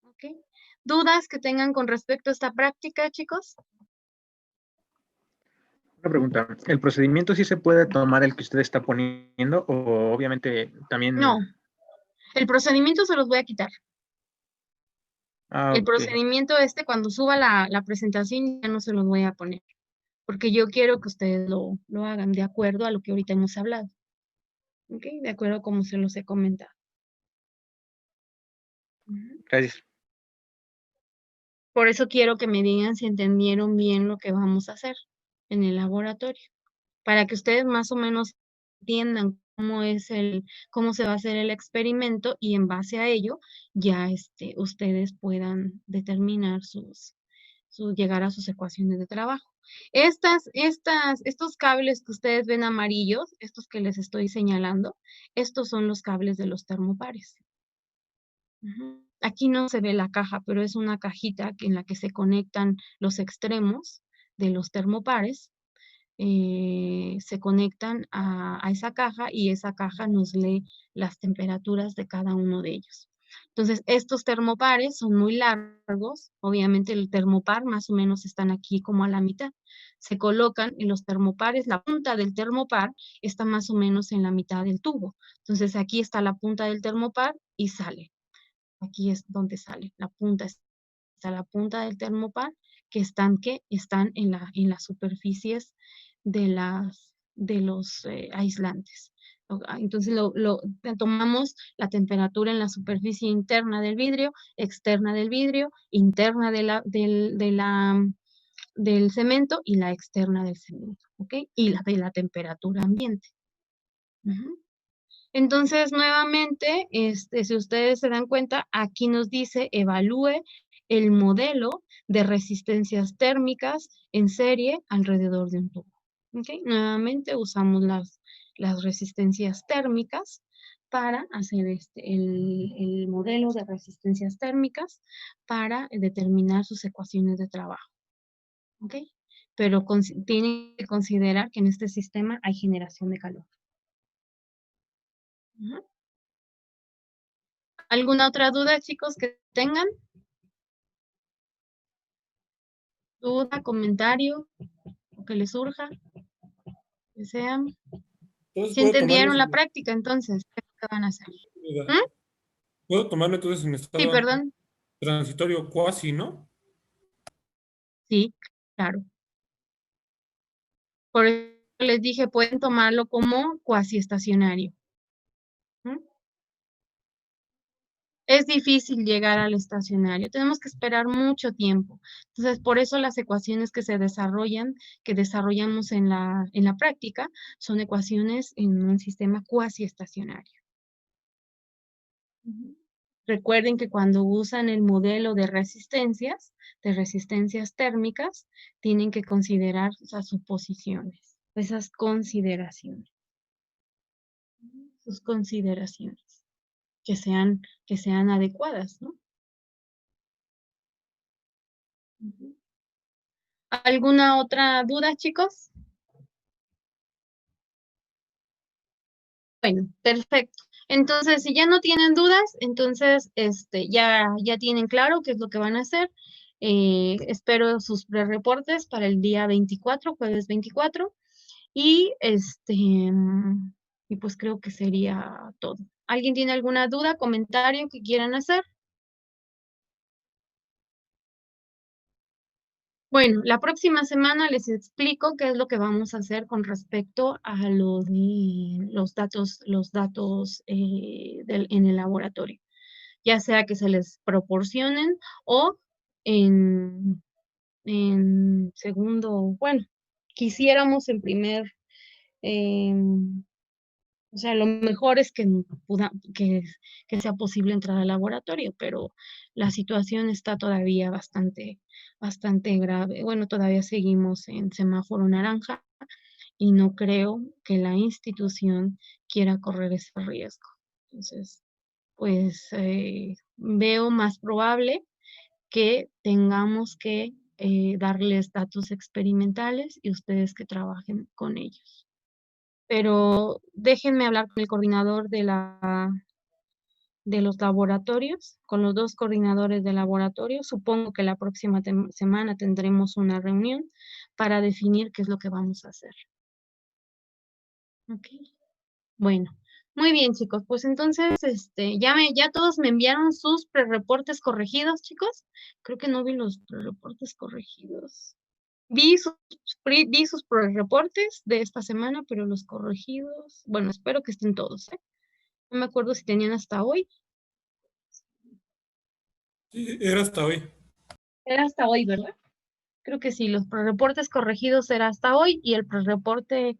Speaker 1: ¿Okay? ¿Dudas que tengan con respecto a esta práctica, chicos?
Speaker 4: Una pregunta, ¿el procedimiento sí se puede tomar el que usted está poniendo o obviamente también?
Speaker 1: No, el procedimiento se los voy a quitar. El
Speaker 4: Ok.
Speaker 1: procedimiento cuando suba la presentación ya no se los voy a poner, porque yo quiero que ustedes lo hagan de acuerdo a lo que ahorita hemos hablado. ¿Ok? De acuerdo a como se los he comentado.
Speaker 4: Gracias.
Speaker 1: Por eso quiero que me digan si entendieron bien lo que vamos a hacer en el laboratorio, para que ustedes más o menos entiendan cómo se va a hacer el experimento y en base a ello ya ustedes puedan determinar llegar a sus ecuaciones de trabajo. Estos cables que ustedes ven amarillos, estos que les estoy señalando, estos son los cables de los termopares. Aquí no se ve la caja, pero es una cajita en la que se conectan los extremos de los termopares. Se conectan a esa caja y esa caja nos lee las temperaturas de cada uno de ellos. Entonces, estos termopares son muy largos. Obviamente el termopar más o menos están aquí como a la mitad. Se colocan en los termopares, la punta del termopar está más o menos en la mitad del tubo. Entonces, aquí está la punta del termopar y sale. Aquí es donde sale. La punta está la punta del termopar que están en las superficies de los aislantes. Entonces tomamos la temperatura en la superficie interna del vidrio, externa del vidrio, interna del cemento y la externa del cemento, ¿ok? Y la de la temperatura ambiente. Entonces, nuevamente, si ustedes se dan cuenta, aquí nos dice evalúe el modelo de resistencias térmicas en serie alrededor de un tubo. ¿Okay? Nuevamente usamos las resistencias térmicas para hacer el modelo de resistencias térmicas para determinar sus ecuaciones de trabajo. ¿Ok? Pero tienen que considerar que en este sistema hay generación de calor. ¿Alguna otra duda, chicos, que tengan? ¿Duda, comentario, o que les surja? Que sean.
Speaker 2: Entonces,
Speaker 1: ¿Sí entendieron la práctica, entonces? ¿Qué es lo que van a hacer?
Speaker 2: ¿Puedo tomarlo entonces en
Speaker 1: Sí,
Speaker 2: estado
Speaker 1: perdón.
Speaker 2: transitorio cuasi, no?
Speaker 1: Sí, claro. Por eso les dije, pueden tomarlo como cuasi estacionario. Es difícil llegar al estacionario. Tenemos que esperar mucho tiempo. Entonces, por eso las ecuaciones que se desarrollan, que desarrollamos en la práctica, son ecuaciones en un sistema cuasi estacionario. Recuerden que cuando usan el modelo de resistencias térmicas, tienen que considerar esas suposiciones, esas consideraciones. Sus consideraciones, que sean adecuadas, ¿no? ¿Alguna otra duda, chicos? Bueno, perfecto. Entonces, si ya no tienen dudas, entonces ya tienen claro qué es lo que van a hacer. Espero sus prereportes para el día 24, jueves 24. Y y pues creo que sería todo. ¿Alguien tiene alguna duda, comentario que quieran hacer? Bueno, la próxima semana les explico qué es lo que vamos a hacer con respecto a los datos en el laboratorio. Ya sea que se les proporcionen o en segundo, bueno, quisiéramos en primer, o sea, lo mejor es que sea posible entrar al laboratorio, pero la situación está todavía bastante grave. Bueno, todavía seguimos en semáforo naranja y no creo que la institución quiera correr ese riesgo. Entonces, pues veo más probable que tengamos que darles datos experimentales y ustedes que trabajen con ellos. Pero déjenme hablar con el coordinador de los laboratorios, con los dos coordinadores de laboratorio. Supongo que la próxima semana tendremos una reunión para definir qué es lo que vamos a hacer. Ok. Bueno, muy bien, chicos. Pues entonces, ya todos me enviaron sus prereportes corregidos, chicos. Creo que no vi los prereportes corregidos. Vi sus prereportes de esta semana, pero los corregidos, bueno, espero que estén todos, ¿eh? No me acuerdo si tenían hasta hoy.
Speaker 2: Sí, era hasta hoy.
Speaker 1: Era hasta hoy, ¿verdad? Creo que sí, los prereportes corregidos era hasta hoy y el prereporte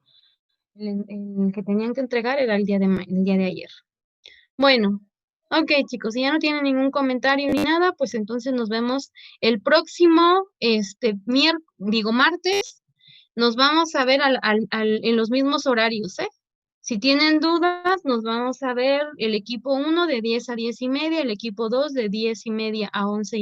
Speaker 1: el que tenían que entregar era el día de ayer. Bueno, ok, chicos, si ya no tienen ningún comentario ni nada, pues entonces nos vemos el próximo, martes. Nos vamos a ver en los mismos horarios, ¿eh? Si tienen dudas, nos vamos a ver el equipo 1 de 10 a 10 y media, el equipo 2 de 10 y media a 11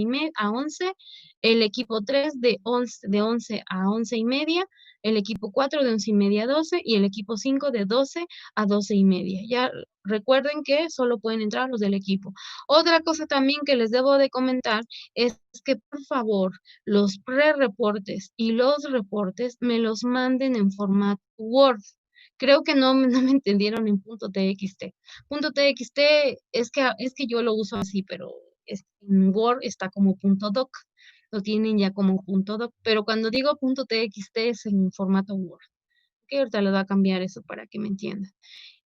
Speaker 1: el equipo 3 de 11 a 11 y media, el equipo 4 de 11:30 a 12 y el equipo 5 de 12 a 12:30. Ya recuerden que solo pueden entrar los del equipo. Otra cosa también que les debo de comentar es que por favor los pre-reportes y los reportes me los manden en formato Word. Creo que no me entendieron en .txt. .txt es que yo lo uso así, pero en Word está como .doc. Lo tienen ya como .doc, pero cuando digo .txt es en formato Word. Que ahorita les va a cambiar eso para que me entiendan.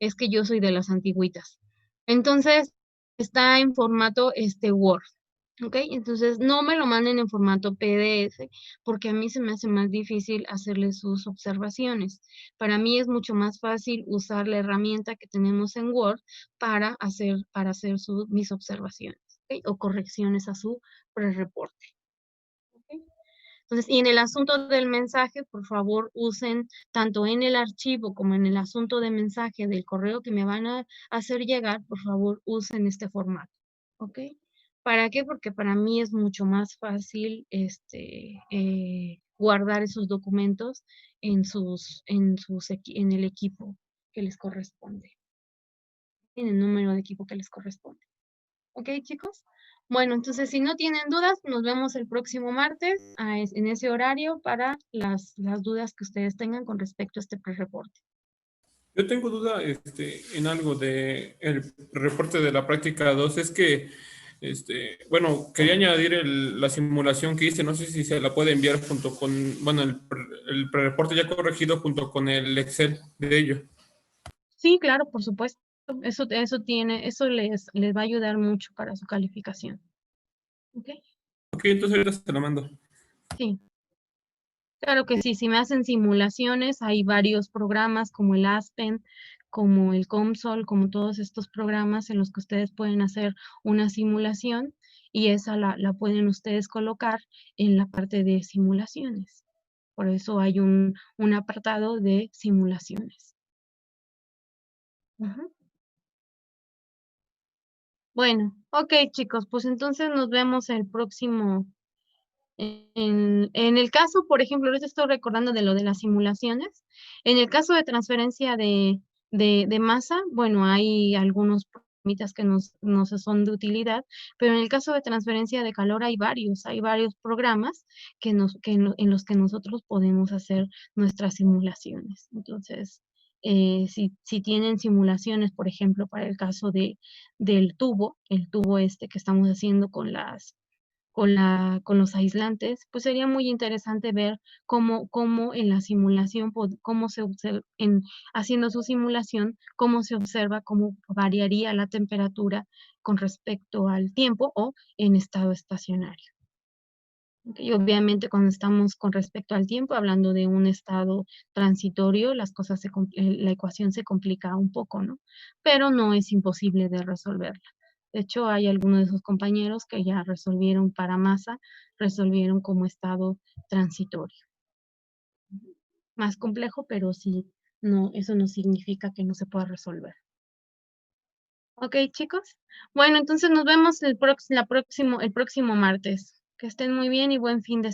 Speaker 1: Es que yo soy de las antigüitas. Entonces, está en formato Word. ¿Ok? Entonces, no me lo manden en formato PDF porque a mí se me hace más difícil hacerle sus observaciones. Para mí es mucho más fácil usar la herramienta que tenemos en Word para hacer mis observaciones, ¿ok? O correcciones a su pre-reporte. ¿Ok? Entonces, y en el asunto del mensaje, por favor, usen tanto en el archivo como en el asunto de mensaje del correo que me van a hacer llegar, por favor, usen este formato. ¿Ok? ¿Para qué? Porque para mí es mucho más fácil guardar esos documentos en el equipo que les corresponde, en el número de equipo que les corresponde. ¿Ok, chicos? Bueno, entonces si no tienen dudas, nos vemos el próximo martes en ese horario para las dudas que ustedes tengan con respecto a este pre-reporte.
Speaker 2: Yo tengo duda en algo de el reporte de la práctica 2. Es que, bueno, quería añadir la simulación que hice. No sé si se la puede enviar junto con, bueno, el reporte ya corregido junto con el Excel de ello.
Speaker 1: Sí, claro, por supuesto. Eso les va a ayudar mucho para su calificación. ¿Ok?
Speaker 2: Ok, entonces ahorita se la mando.
Speaker 1: Sí. Claro que sí, si me hacen simulaciones, hay varios programas como el Aspen, como el COMSOL, como todos estos programas en los que ustedes pueden hacer una simulación y esa la pueden ustedes colocar en la parte de simulaciones. Por eso hay un apartado de simulaciones. Ujú. Bueno, ok chicos, pues entonces nos vemos el próximo. En el caso, por ejemplo, ahorita estoy recordando de lo de las simulaciones. En el caso de transferencia de masa, bueno, hay algunos programitas que nos son de utilidad, pero en el caso de transferencia de calor hay varios programas en los que nosotros podemos hacer nuestras simulaciones. Entonces, si tienen simulaciones, por ejemplo, para el caso del tubo, el tubo que estamos haciendo con los aislantes, pues sería muy interesante ver cómo en la simulación, cómo se observa, haciendo su simulación, cómo se observa, cómo variaría la temperatura con respecto al tiempo o en estado estacionario. Y obviamente cuando estamos con respecto al tiempo, hablando de un estado transitorio, la ecuación se complica un poco, ¿no? Pero no es imposible de resolverla. De hecho, hay algunos de sus compañeros que ya resolvieron para masa, resolvieron como estado transitorio. Más complejo, pero sí, no, eso no significa que no se pueda resolver. Ok, chicos. Bueno, entonces nos vemos el próximo martes. Que estén muy bien y buen fin de semana.